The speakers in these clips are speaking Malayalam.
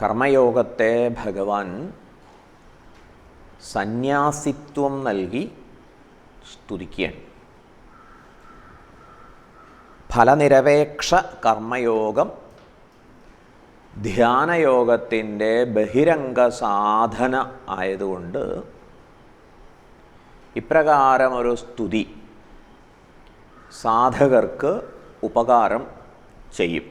കർമ്മയോഗത്തെ ഭഗവാൻ സന്യാസിത്വം നൽകി സ്തുതിക്കുകയാണ്. ഫലനിരപേക്ഷ കർമ്മയോഗം ധ്യാനയോഗത്തിൻ്റെ ബഹിരംഗ സാധന ആയതുകൊണ്ട് ഇപ്രകാരമൊരു സ്തുതി സാധകർക്ക് ഉപകാരം ചെയ്യും.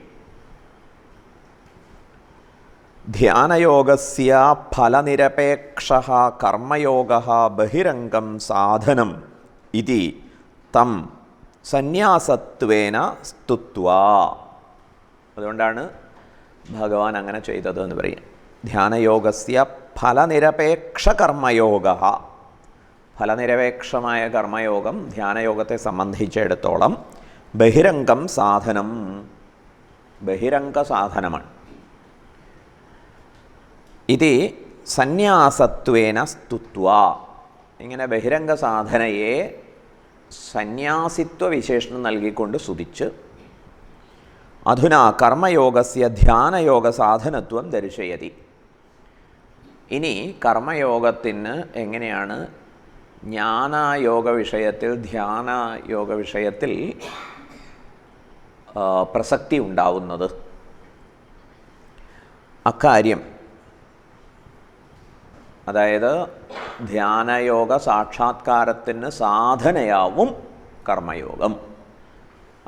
ധ്യാനയോഗസ്യ ഫലനിരപേക്ഷഃ കർമ്മയോഗഃ ബഹിരംഗം സാധനം ഇതി തം സന്യാസത്വേന സ്തുത്വാ. അതുകൊണ്ടാണ് ഭഗവാൻ അങ്ങനെ ചെയ്തത് എന്ന് പറയും. ധ്യാനയോഗസ്യ ഫലനിരപേക്ഷ കർമ്മയോഗഃ, ഫലനിരപേക്ഷമായ കർമ്മയോഗം ധ്യാനയോഗത്തെ സംബന്ധിച്ചിടത്തോളം ബഹിരംഗം സാധനം, ബഹിരംഗ സാധനമാണ്. ഇത് സന്യാസത്വേന സ്തുത്വാ, ഇങ്ങനെ ബഹിരംഗ സാധനയെ സന്യാസിത്വ വിശേഷണം നൽകിക്കൊണ്ട് സ്തുതിച്ച് അധുനാ കർമ്മയോഗസ്യ ധ്യാനയോഗ സാധനത്വം ദർശയതി. ഇനി കർമ്മയോഗത്തിന് എങ്ങനെയാണ് ജ്ഞാനയോഗ വിഷയത്തിൽ ധ്യാനയോഗ വിഷയത്തിൽ പ്രസക്തി ഉണ്ടാവുന്നത്, അക്കാര്യം, അതായത് ധ്യാനയോഗ സാക്ഷാത്കാരത്തിന് സാധനയാവും കർമ്മയോഗം,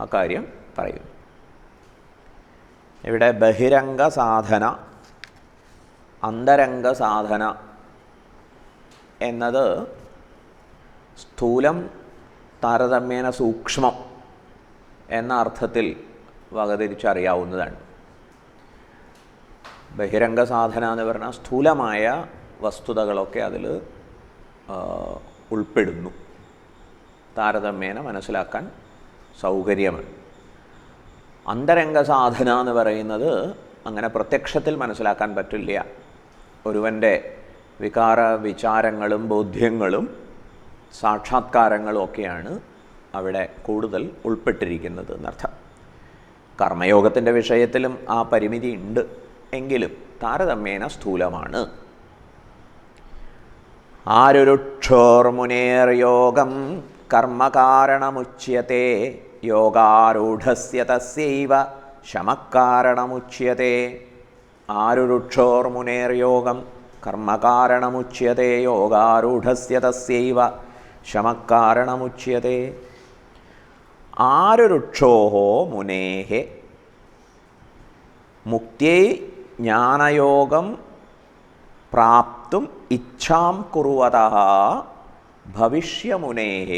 അക്കാര്യം പറയും. ഇവിടെ ബഹിരംഗ സാധന, അന്തരംഗ സാധന എന്നത് സ്ഥൂലം താരതമ്യേന സൂക്ഷ്മം എന്ന അർത്ഥത്തിൽ വകതിരിച്ചറിയാവുന്നതാണ്. ബഹിരംഗ സാധന എന്ന് പറഞ്ഞാൽ സ്ഥൂലമായ വസ്തുതകളൊക്കെ അതിൽ ഉൾപ്പെടുന്നു, താരതമ്യേന മനസ്സിലാക്കാൻ സൗകര്യമാണ്. അന്തരംഗ സാധന എന്ന് പറയുന്നത് അങ്ങനെ പ്രത്യക്ഷത്തിൽ മനസ്സിലാക്കാൻ പറ്റില്ല. ഒരുവൻ്റെ വികാര വിചാരങ്ങളും ബോധ്യങ്ങളും സാക്ഷാത്കാരങ്ങളും ഒക്കെയാണ് അവിടെ കൂടുതൽ ഉൾപ്പെട്ടിരിക്കുന്നത് എന്നർത്ഥം. കർമ്മയോഗത്തിൻ്റെ വിഷയത്തിലും ആ പരിമിതി ഉണ്ട്, എങ്കിലും താരതമ്യേന സ്ഥൂലമാണ്. ആരുരുക്ഷോർമുനേർയോഗം കർമ്മകാരണമുച്യത്തെ യോഗാരൂഢസ്യ തസ്യൈവ ശമക്കാരണമുച്യത്തെ. ആരുരുക്ഷോർമുനേർയോഗം കർമ്മകാരണമുച്യത്തെ യോഗാരൂഢസ്യ തസ്യൈവ ശമക്കാരണമുച്യത്തെ. ആരുരുക്ഷോഃ മുനേഃ മുക്ത്यै ജ്ഞാനയോഗം പ്രാപ്തും ഇച്ഛാം കുറുവതഃ ഭവിഷ്യമുനേഃ.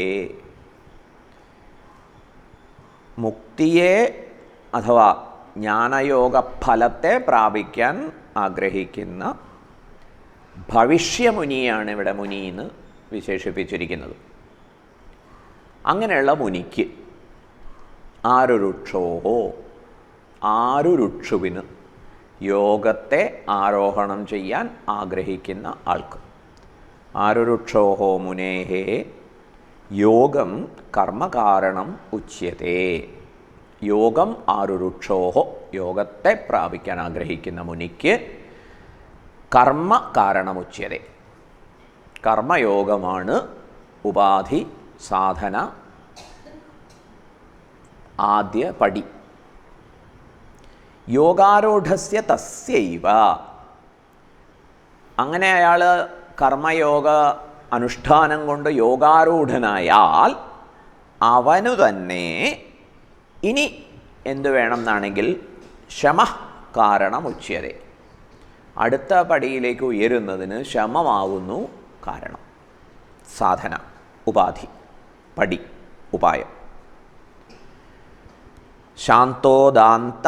മുക്തിയെ അഥവാ ജ്ഞാനയോഗ ഫലത്തെ പ്രാപിക്കാൻ ആഗ്രഹിക്കുന്ന ഭവിഷ്യമുനിയാണ് ഇവിടെ മുനി എന്ന് വിശേഷിപ്പിച്ചിരിക്കുന്നത്. അങ്ങനെയുള്ള മുനിക്ക്, ആരുരുക്ഷോഹോ, ആരുരുക്ഷുവിന്, യോഗത്തെ ആരോഹണം ചെയ്യാൻ ആഗ്രഹിക്കുന്ന ആൾക്ക്. ആരുരുക്ഷോഹോ മുനേഹേ യോഗം കർമ്മകാരണം ഉച്യത്തെ. യോഗം ആരുരുക്ഷോഹോ, യോഗത്തെ പ്രാപിക്കാൻ ആഗ്രഹിക്കുന്ന മുനിക്ക് കർമ്മ കാരണമുച്യത്തെ. കർമ്മയോഗമാണ് ഉപാധി സാധന ആദ്യ പടി. യോഗാരൂഢസ്യ തസ്യൈവ, അങ്ങനെ അയാൾ കർമ്മയോഗ അനുഷ്ഠാനം കൊണ്ട് യോഗാരൂഢനായാൽ അവനു തന്നെ ഇനി എന്തു വേണം എന്നാണെങ്കിൽ ശമ കാരണമുച്യത, അടുത്ത പടിയിലേക്ക് ഉയരുന്നതിന് ശമമാവുന്നു കാരണം. സാധന, ഉപാധി, പടി, ഉപായം. ശാന്തോദാന്ത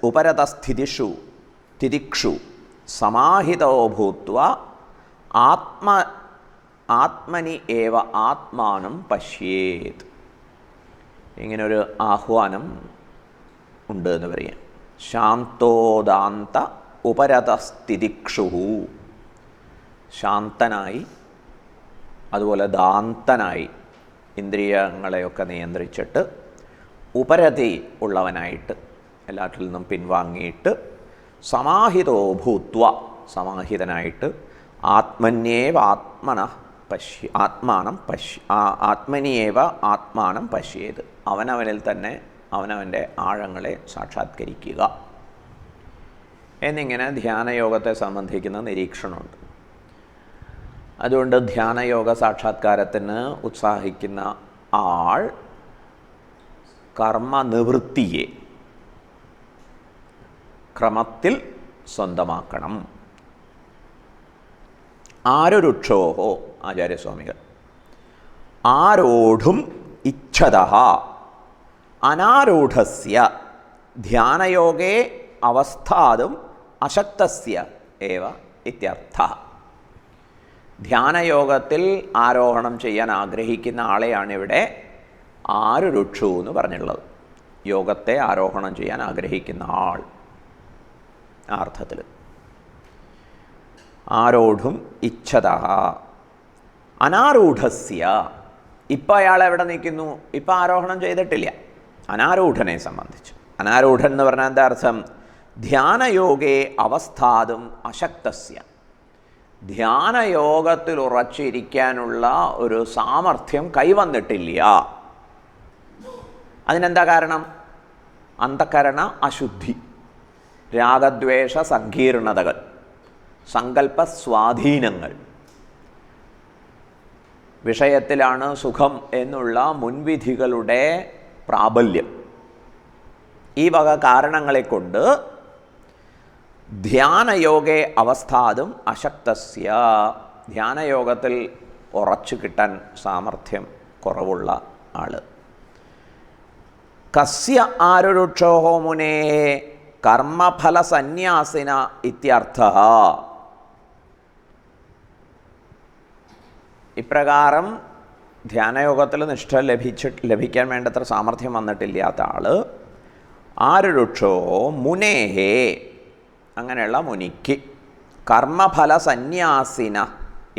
ഉപരതസ്ഥിതിഷു തിതിക്ഷു സമാഹിതോ ഭൂത്വാ ആത്മനി ഏവ ആത്മാനം പശ്യേത്. ഇങ്ങനൊരു ആഹ്വാനം ഉണ്ട് എന്ന് പറയാം. ശാന്തോദാന്ത ഉപരതസ്ഥിതിക്ഷു, ശാന്തനായി അതുപോലെ ദാന്തനായി ഇന്ദ്രിയങ്ങളെയൊക്കെ നിയന്ത്രിച്ചിട്ട് ഉപരതി ഉള്ളവനായിട്ട് എല്ലാറ്റിൽ നിന്നും പിൻവാങ്ങിയിട്ട് സമാഹിതോ ഭൂത്വ, സമാഹിതനായിട്ട് ആത്മന്യേവ ആത്മാനം പശ്യേത്, അവനവനിൽ തന്നെ അവനവൻ്റെ ആഴങ്ങളെ സാക്ഷാത്കരിക്കുക എന്നിങ്ങനെ ധ്യാനയോഗത്തെ സംബന്ധിക്കുന്ന നിരീക്ഷണമുണ്ട്. അതുകൊണ്ട് ധ്യാനയോഗ സാക്ഷാത്കാരത്തിന് ഉത്സാഹിക്കുന്ന ആൾ കർമ്മനിവൃത്തിയെ ക്രമത്തിൽ സ്വന്തമാക്കണം. ആരുരുക്ഷോഹോ, ആചാര്യസ്വാമികൾ, ആരോഢും ഇച്ഛതഃ അനാരൂഢസ്യ ധ്യാനയോഗേ അവസ്ഥാതും അശക്തസ്യ ഏവ ഇത്യർത്ഥഃ. ധ്യാനയോഗത്തിൽ ആരോഹണം ചെയ്യാൻ ആഗ്രഹിക്കുന്ന ആളെയാണ് ഇവിടെ ആരുരുക്ഷു എന്ന് പറഞ്ഞിട്ടുള്ളത്. യോഗത്തെ ആരോഹണം ചെയ്യാൻ ആഗ്രഹിക്കുന്ന ആൾ ആ അർത്ഥത്തിൽ. ആരോഢും ഇച്ഛതഃ അനാരൂഢസ്യ, ഇപ്പം അയാൾ എവിടെ നിൽക്കുന്നു? ഇപ്പം ആരോഹണം ചെയ്തിട്ടില്ല. അനാരൂഢനെ സംബന്ധിച്ച്, അനാരൂഢൻ എന്ന് പറഞ്ഞാൽ എന്താ അർത്ഥം? ധ്യാനയോഗേ അവസ്ഥാതും അശക്തസ്യ, ധ്യാനയോഗത്തിൽ ഉറച്ചിരിക്കാനുള്ള ഒരു സാമർഥ്യം കൈവന്നിട്ടില്ല. അതിനെന്താ കാരണം? അന്ധകരണ അശുദ്ധി, രാഗദ്വേഷ സങ്കീർണതകൾ, സങ്കല്പ സ്വാധീനങ്ങൾ, വിഷയത്തിലാണ് സുഖം എന്നുള്ള മുൻവിധികളുടെ പ്രാബല്യം, ഈ വക കാരണങ്ങളെ കൊണ്ട് ധ്യാനയോഗേ അവസ്ഥാതും അശക്തസ്യ, ധ്യാനയോഗത്തിൽ ഉറച്ചു കിട്ടാൻ സാമർഥ്യം കുറവുള്ള ആൾ. കസ്യ ആരുരുക്ഷോഹോ മുനേ കർമ്മഫല സന്യാസിന ഇത്യർത്ഥഃ. ഇപ്രകാരം ധ്യാനയോഗത്തിൽ നിഷ്ഠ ലഭിക്കാൻ വേണ്ടത്ര സാമർഥ്യം വന്നിട്ടില്ലാത്ത ആൾ ആരുരുക്ഷോ മുനേഹേ, അങ്ങനെയുള്ള മുനിക്ക്, കർമ്മഫല സന്യാസിന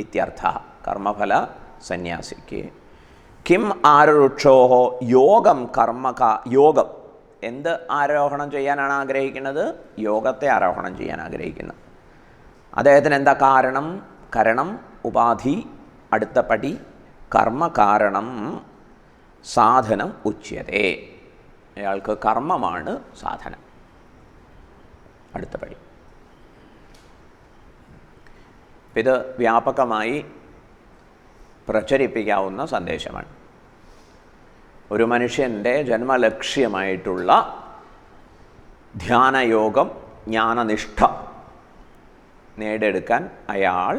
ഇത്യർത്ഥഃ, കർമ്മഫല സന്യാസിക്ക്. കിം ആരുരുക്ഷോഹോ യോഗം യോഗം, എന്ത് ആരോഹണം ചെയ്യാനാണ് ആഗ്രഹിക്കുന്നത്? യോഗത്തെ ആരോഹണം ചെയ്യാൻ ആഗ്രഹിക്കുന്നത്. അദ്ദേഹത്തിന് എന്താ കാരണം? കരണം, ഉപാധി, അടുത്ത പടി കർമ്മകാരണം സാധനം ഉച്യതേ, അയാൾക്ക് കർമ്മമാണ് സാധനം, അടുത്ത പടി. ഇത് വ്യാപകമായി പ്രചരിപ്പിക്കാവുന്ന സന്ദേശമാണ്. ഒരു മനുഷ്യൻ്റെ ജന്മലക്ഷ്യമായിട്ടുള്ള ധ്യാനയോഗം, ജ്ഞാനനിഷ്ഠ നേടിയെടുക്കാൻ അയാൾ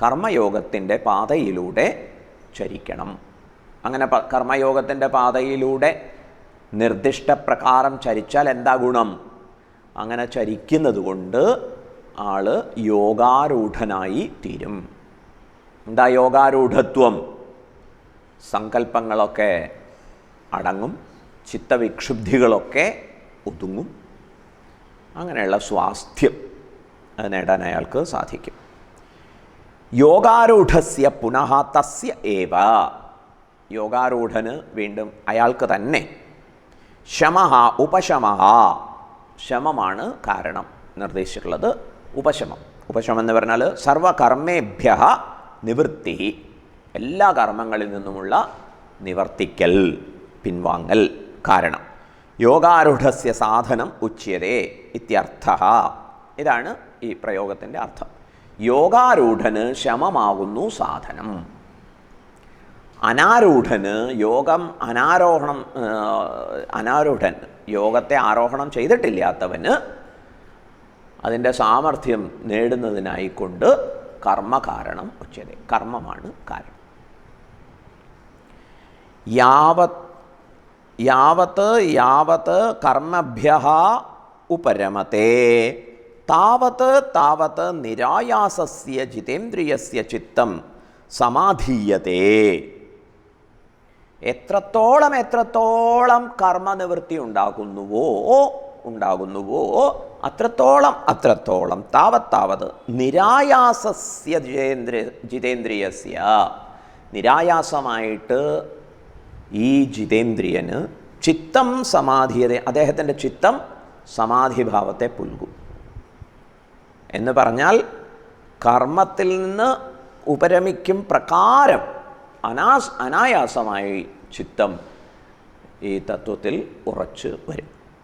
കർമ്മയോഗത്തിൻ്റെ പാതയിലൂടെ ചരിക്കണം. അങ്ങനെ കർമ്മയോഗത്തിൻ്റെ പാതയിലൂടെ നിർദ്ദിഷ്ടപ്രകാരം ചരിച്ചാൽ എന്താ ഗുണം? അങ്ങനെ ചരിക്കുന്നത് കൊണ്ട് ആൾ യോഗാരൂഢനായി തീരും. എന്താ യോഗാരൂഢത്വം? സങ്കല്പങ്ങളൊക്കെ അടങ്ങും, ചിത്തവിക്ഷുബ്ധികളൊക്കെ ഒതുങ്ങും. അങ്ങനെയുള്ള സ്വാസ്ഥ്യം അത് നേടാൻ അയാൾക്ക് സാധിക്കും. യോഗാരൂഢസ്യ പുനഃ തസ്യ ഏവ, യോഗാരൂഢന് വീണ്ടും അയാൾക്ക് തന്നെ ശമഃ ഉപശമഃ, ശമമാണ് കാരണം നിർദ്ദേശിച്ചിട്ടുള്ളത്. ഉപശമം, ഉപശമം എന്ന് പറഞ്ഞാൽ സർവകർമ്മേഭ്യഃ നിവൃത്തി, എല്ലാ കർമ്മങ്ങളിൽ നിന്നുമുള്ള നിവർത്തിക്കൽ, പിൻവാങ്ങൽ. കാരണം യോഗാരൂഢസ്യ സാധനം ഉച്യതേ ഇത്യർത്ഥഃ. ഇതാണ് ഈ പ്രയോഗത്തിൻ്റെ അർത്ഥം. യോഗാരൂഢന് ശമമാകുന്നു സാധനം. അനാരൂഢന് യോഗം അനാരൂഢൻ യോഗത്തെ ആരോഹണം ചെയ്തിട്ടില്ലാത്തവന് അതിൻ്റെ സാമർഥ്യം നേടുന്നതിനായിക്കൊണ്ട് കർമ്മകാരണം ഉച്യതേ, കർമ്മമാണ് കാരണം. യാവത് കർമ്മഭ്യഃ ഉപരമത്തെ താവത് നിരായാസസ്യ ജിതേന്ദ്രിയസ്യ ചിത്തം സമാധീയതേ. എത്രത്തോളം കർമ്മനിവൃത്തി ഉണ്ടാകുന്നുവോ അത്രത്തോളം താവത് നിരായാസസ്യ ജിതേന്ദ്രിയസ്യ, നിരായാസമായിട്ട് ഈ ജിതേന്ദ്രിയന് ചിത്തം സമാധിയത, അദ്ദേഹത്തിൻ്റെ ചിത്തം സമാധിഭാവത്തെ പുൽകും. എന്ന് പറഞ്ഞാൽ കർമ്മത്തിൽ നിന്ന് ഉപരമിക്കും പ്രകാരം അനായാസമായി ചിത്തം ഈ തത്വത്തിൽ ഉറച്ചു വരും.